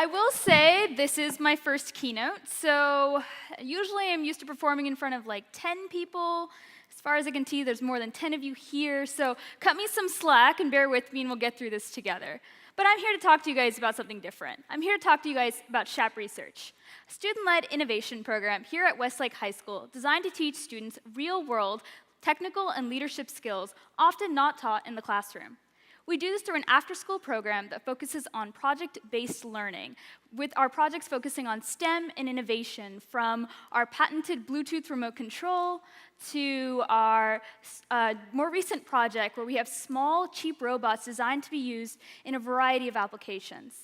I will say this is my first keynote, so usually I'm used to performing in front of like 10 people. As far as I can see, there's more than 10 of you here, so cut me some slack and bear with me and we'll get through this together. But I'm here to talk to you guys about something different. I'm here to talk to you guys about SHAP Research, a student-led innovation program here at Westlake High School designed to teach students real-world technical and leadership skills often not taught in the classroom. We do this through an after-school program that focuses on project-based learning, with our projects focusing on STEM and innovation, from our patented Bluetooth remote control to our more recent project where we have small, cheap robots designed to be used in a variety of applications.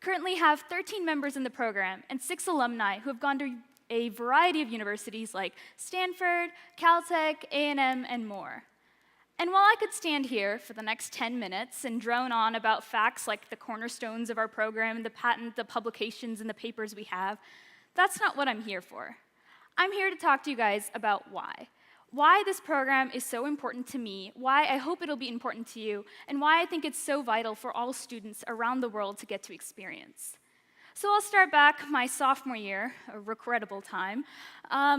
Currently have 13 members in the program and 6 alumni who have gone to a variety of universities like Stanford, Caltech, A&M, and more. And while I could stand here for the next 10 minutes and drone on about facts like the cornerstones of our program, the patent, the publications, and the papers we have, that's not what I'm here for. I'm here to talk to you guys about why. Why this program is so important to me, why I hope it'll be important to you, and why I think it's so vital for all students around the world to get to experience. So I'll start back my sophomore year, a regrettable time.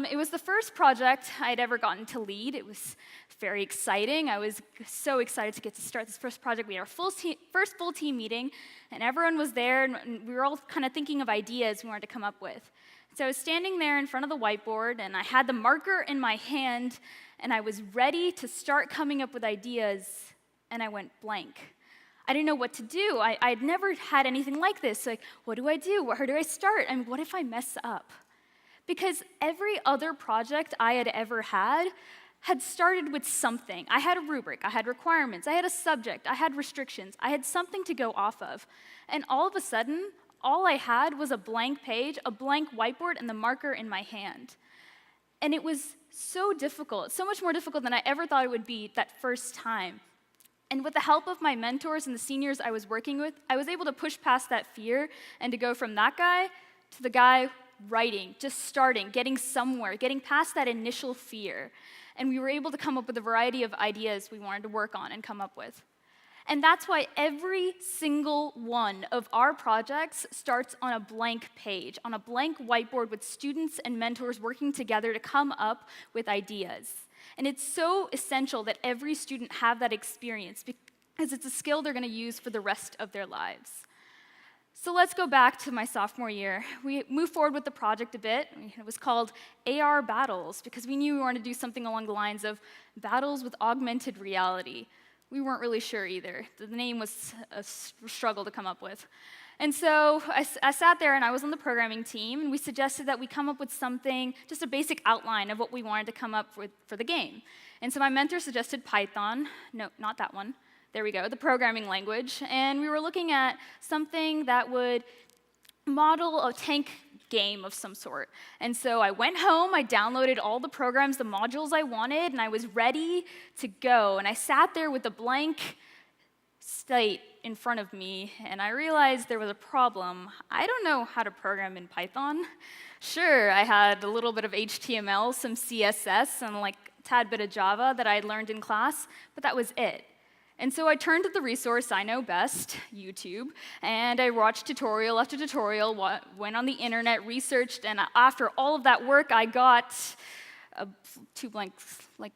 It was the first project I'd ever gotten to lead. It was very exciting. I was so excited to get to start this first project. We had our first full team meeting, and everyone was there, and we were all kind of thinking of ideas we wanted to come up with. So I was standing there in front of the whiteboard, and I had the marker in my hand, and I was ready to start coming up with ideas, and I went blank. I didn't know what to do. I'd never had anything like this. Like, what do I do? Where do I start? I mean, what if I mess up? Because every other project I had ever had started with something. I had a rubric, I had requirements, I had a subject, I had restrictions, I had something to go off of. And all of a sudden, all I had was a blank page, a blank whiteboard, and the marker in my hand. And it was so difficult, so much more difficult than I ever thought it would be that first time. And with the help of my mentors and the seniors I was working with, I was able to push past that fear and to go from that guy to the guy writing, just starting, getting somewhere, getting past that initial fear. And we were able to come up with a variety of ideas we wanted to work on and come up with. And that's why every single one of our projects starts on a blank page, on a blank whiteboard with students and mentors working together to come up with ideas. And it's so essential that every student have that experience because it's a skill they're going to use for the rest of their lives. So let's go back to my sophomore year. We moved forward with the project a bit. It was called AR Battles because we knew we wanted to do something along the lines of battles with augmented reality. We weren't really sure either. The name was a struggle to come up with. And so I sat there and I was on the programming team, and we suggested that we come up with something, just a basic outline of what we wanted to come up with for the game. And so my mentor suggested Python. No, not that one. There we go, the programming language. And we were looking at something that would model a tank game of some sort. And so I went home, I downloaded all the programs, the modules I wanted, and I was ready to go. And I sat there with a blank slate in front of me, and I realized there was a problem. I don't know how to program in Python. Sure, I had a little bit of HTML, some CSS, and like a tad bit of Java that I had learned in class, but that was it. And so I turned to the resource I know best, YouTube, and I watched tutorial after tutorial, went on the internet, researched, and after all of that work, I got two blanks, like,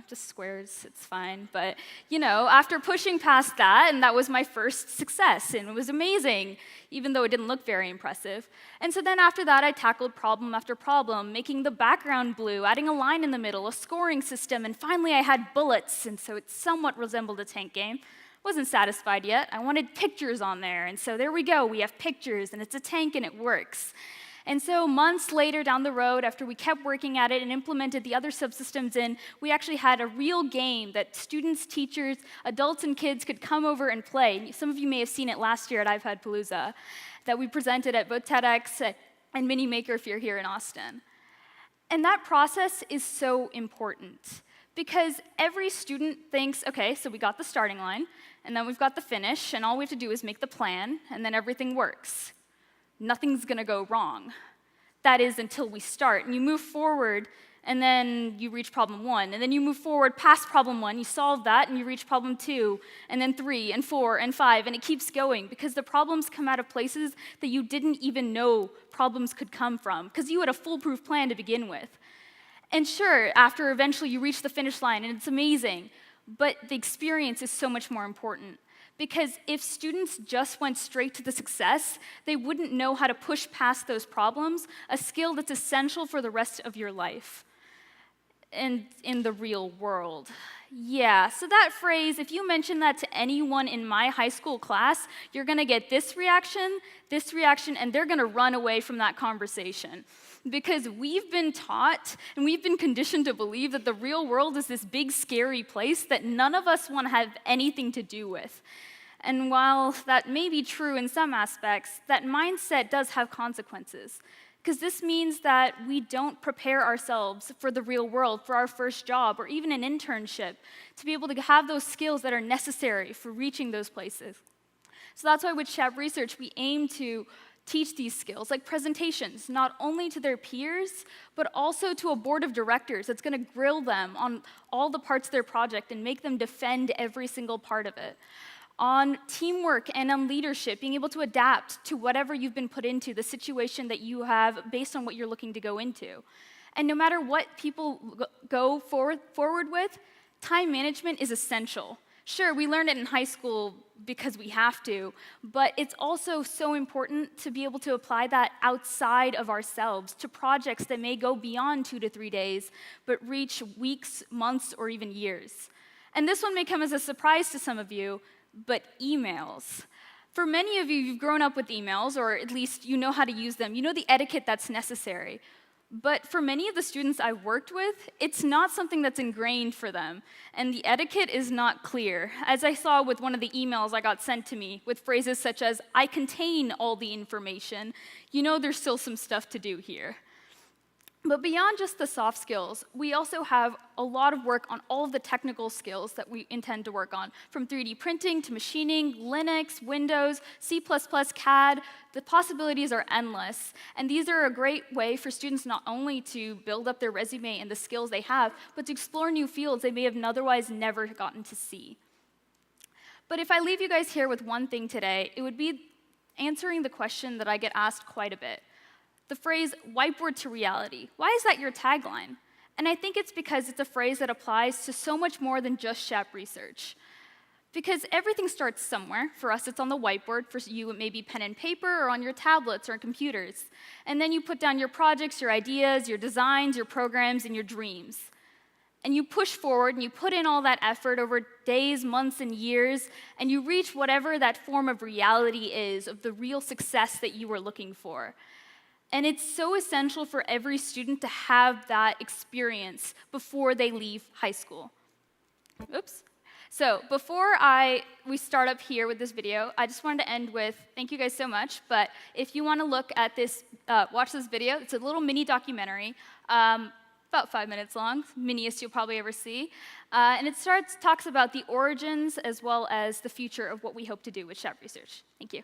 just squares, it's fine. But, after pushing past that, and that was my first success, and it was amazing, even though it didn't look very impressive. And so then after that, I tackled problem after problem, making the background blue, adding a line in the middle, a scoring system, and finally I had bullets, and so it somewhat resembled a tank game. Wasn't satisfied yet. I wanted pictures on there, and so there we go. We have pictures, and it's a tank, and it works. And so months later down the road, after we kept working at it and implemented the other subsystems in, we actually had a real game that students, teachers, adults, and kids could come over and play. Some of you may have seen it last year at iPadpalooza that we presented at both TEDx and Mini Maker if you're here in Austin. And that process is so important because every student thinks, okay, so we got the starting line, and then we've got the finish, and all we have to do is make the plan, and then everything works. Nothing's going to go wrong. That is until we start. And you move forward, and then you reach problem 1. And then you move forward past problem 1, you solve that, and you reach problem 2, and then 3, and 4, and 5, and it keeps going, because the problems come out of places that you didn't even know problems could come from, because you had a foolproof plan to begin with. And sure, after eventually you reach the finish line, and it's amazing, but the experience is so much more important. Because if students just went straight to the success, they wouldn't know how to push past those problems, a skill that's essential for the rest of your life and in the real world. Yeah, so that phrase, if you mention that to anyone in my high school class, you're gonna get this reaction, and they're gonna run away from that conversation. Because we've been taught and we've been conditioned to believe that the real world is this big, scary place that none of us want to have anything to do with. And while that may be true in some aspects, that mindset does have consequences. Because this means that we don't prepare ourselves for the real world, for our first job, or even an internship, to be able to have those skills that are necessary for reaching those places. So that's why with SHAP Research, we aim to teach these skills, like presentations, not only to their peers, but also to a board of directors that's going to grill them on all the parts of their project and make them defend every single part of it. On teamwork and on leadership, being able to adapt to whatever you've been put into, the situation that you have based on what you're looking to go into. And no matter what people go forward with, time management is essential. Sure, we learn it in high school because we have to, but it's also so important to be able to apply that outside of ourselves to projects that may go beyond 2 to 3 days, but reach weeks, months, or even years. And this one may come as a surprise to some of you, but emails. For many of you, you've grown up with emails, or at least you know how to use them. You know the etiquette that's necessary. But for many of the students I've worked with, it's not something that's ingrained for them, and the etiquette is not clear. As I saw with one of the emails I got sent to me, with phrases such as, "I contain all the information," you know there's still some stuff to do here. But beyond just the soft skills, we also have a lot of work on all of the technical skills that we intend to work on, from 3D printing to machining, Linux, Windows, C++, CAD. The possibilities are endless, and these are a great way for students not only to build up their resume and the skills they have, but to explore new fields they may have otherwise never gotten to see. But if I leave you guys here with one thing today, it would be answering the question that I get asked quite a bit. The phrase, whiteboard to reality. Why is that your tagline? And I think it's because it's a phrase that applies to so much more than just SHAP Research. Because everything starts somewhere. For us, it's on the whiteboard. For you, it may be pen and paper, or on your tablets or computers. And then you put down your projects, your ideas, your designs, your programs, and your dreams. And you push forward, and you put in all that effort over days, months, and years, and you reach whatever that form of reality is, of the real success that you were looking for. And it's so essential for every student to have that experience before they leave high school. Oops. So before we start up here with this video, I just wanted to end with, thank you guys so much, but if you want to look at this, watch this video, it's a little mini documentary, about 5 minutes long, miniest you'll probably ever see. And it talks about the origins as well as the future of what we hope to do with SHAP Research. Thank you.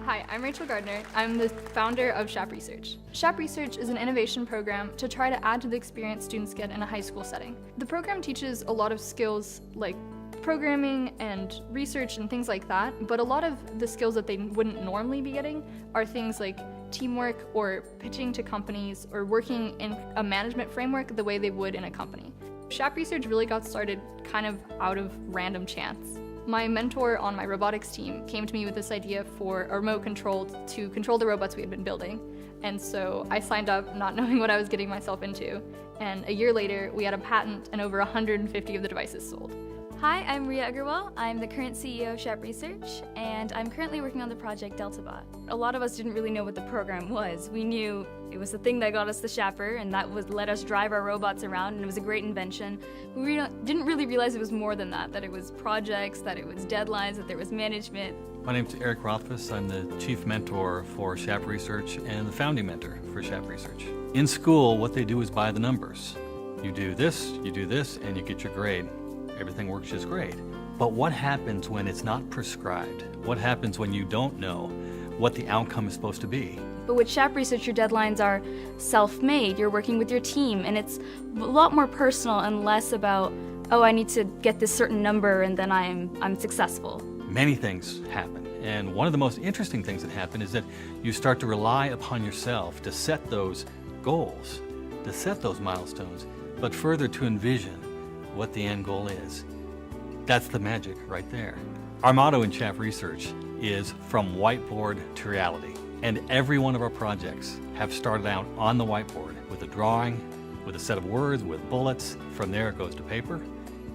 Hi, I'm Rachel Gardner. I'm the founder of SHAP Research. SHAP Research is an innovation program to try to add to the experience students get in a high school setting. The program teaches a lot of skills like programming and research and things like that, but a lot of the skills that they wouldn't normally be getting are things like teamwork or pitching to companies or working in a management framework the way they would in a company. SHAP Research really got started kind of out of random chance. My mentor on my robotics team came to me with this idea for a remote control to control the robots we had been building. And so I signed up not knowing what I was getting myself into. And a year later, we had a patent and over 150 of the devices sold. Hi, I'm Riya Aggarwal. I'm the current CEO of SHAP Research, and I'm currently working on the project DeltaBot. A lot of us didn't really know what the program was. We knew it was the thing that got us the Shapper, and that was let us drive our robots around, and it was a great invention. We didn't really realize it was more than that it was projects, that it was deadlines, that there was management. My name's Eric Rothfuss. I'm the chief mentor for SHAP Research and the founding mentor for SHAP Research. In school, what they do is by the numbers. You do this, and you get your grade. Everything works just great. But what happens when it's not prescribed? What happens when you don't know what the outcome is supposed to be. But with SHAP Research, your deadlines are self-made. You're working with your team, and it's a lot more personal and less about, oh, I need to get this certain number and then I'm successful. Many things happen. And one of the most interesting things that happen is that you start to rely upon yourself to set those goals, to set those milestones, but further to envision what the end goal is. That's the magic right there. Our motto in SHAP Research is from whiteboard to reality. And every one of our projects have started out on the whiteboard with a drawing, with a set of words, with bullets. From there it goes to paper,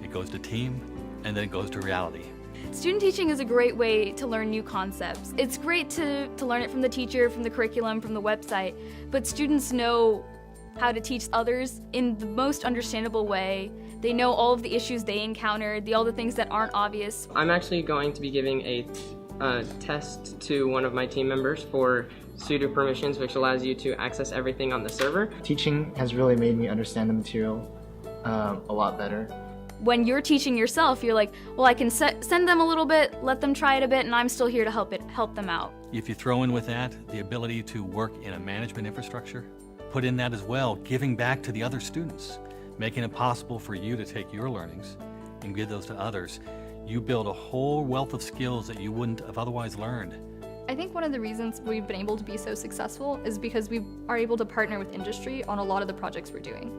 it goes to team, and then it goes to reality. Student teaching is a great way to learn new concepts. It's great to learn it from the teacher, from the curriculum, from the website, but students know how to teach others in the most understandable way. They know all of the issues they encountered, all the things that aren't obvious. I'm actually going to be giving a test to one of my team members for sudo permissions, which allows you to access everything on the server. Teaching has really made me understand the material a lot better. When you're teaching yourself, you're like, well, I can send them a little bit, let them try it a bit, and I'm still here to help them out. If you throw in with that the ability to work in a management infrastructure, put in that as well, giving back to the other students, making it possible for you to take your learnings and give those to others, you build a whole wealth of skills that you wouldn't have otherwise learned. I think one of the reasons we've been able to be so successful is because we are able to partner with industry on a lot of the projects we're doing.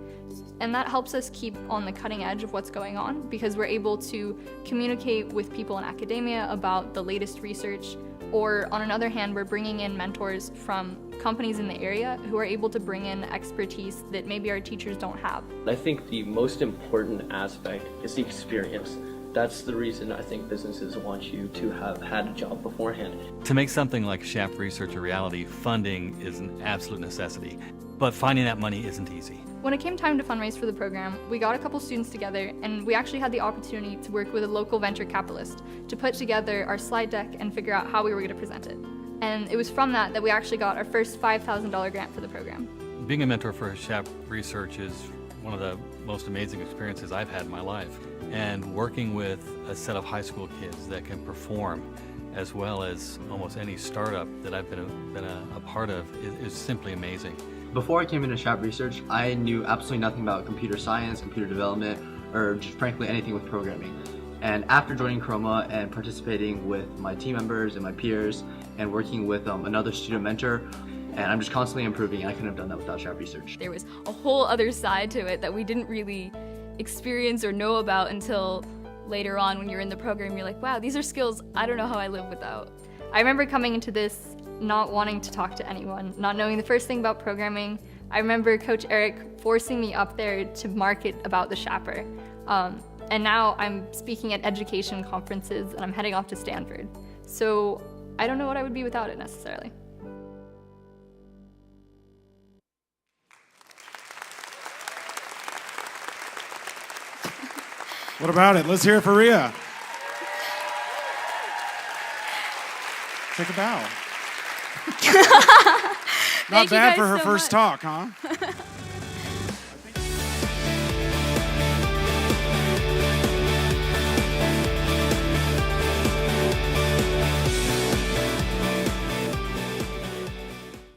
And that helps us keep on the cutting edge of what's going on because we're able to communicate with people in academia about the latest research, or on another hand, we're bringing in mentors from companies in the area who are able to bring in expertise that maybe our teachers don't have. I think the most important aspect is the experience. That's the reason I think businesses want you to have had a job beforehand. To make something like SHAP Research a reality, funding is an absolute necessity, but finding that money isn't easy. When it came time to fundraise for the program, we got a couple students together and we actually had the opportunity to work with a local venture capitalist to put together our slide deck and figure out how we were going to present it. And it was from that we actually got our first $5,000 grant for the program. Being a mentor for SHAP Research is one of the most amazing experiences I've had in my life. And working with a set of high school kids that can perform, as well as almost any startup that I've been a part of, is simply amazing. Before I came into SHAP Research, I knew absolutely nothing about computer science, computer development, or just frankly anything with programming. And after joining Chroma and participating with my team members and my peers and working with another student mentor, and I'm just constantly improving, and I couldn't have done that without SHAP Research. There was a whole other side to it that we didn't really experience or know about until later on when you're in the program. You're like, wow, these are skills I don't know how I live without. I remember coming into this not wanting to talk to anyone, not knowing the first thing about programming. I remember Coach Eric forcing me up there to market about the Shapper. And now I'm speaking at education conferences and I'm heading off to Stanford. So I don't know what I would be without it necessarily. What about it? Let's hear it for Riya. Take a bow. Not bad for her first talk, huh?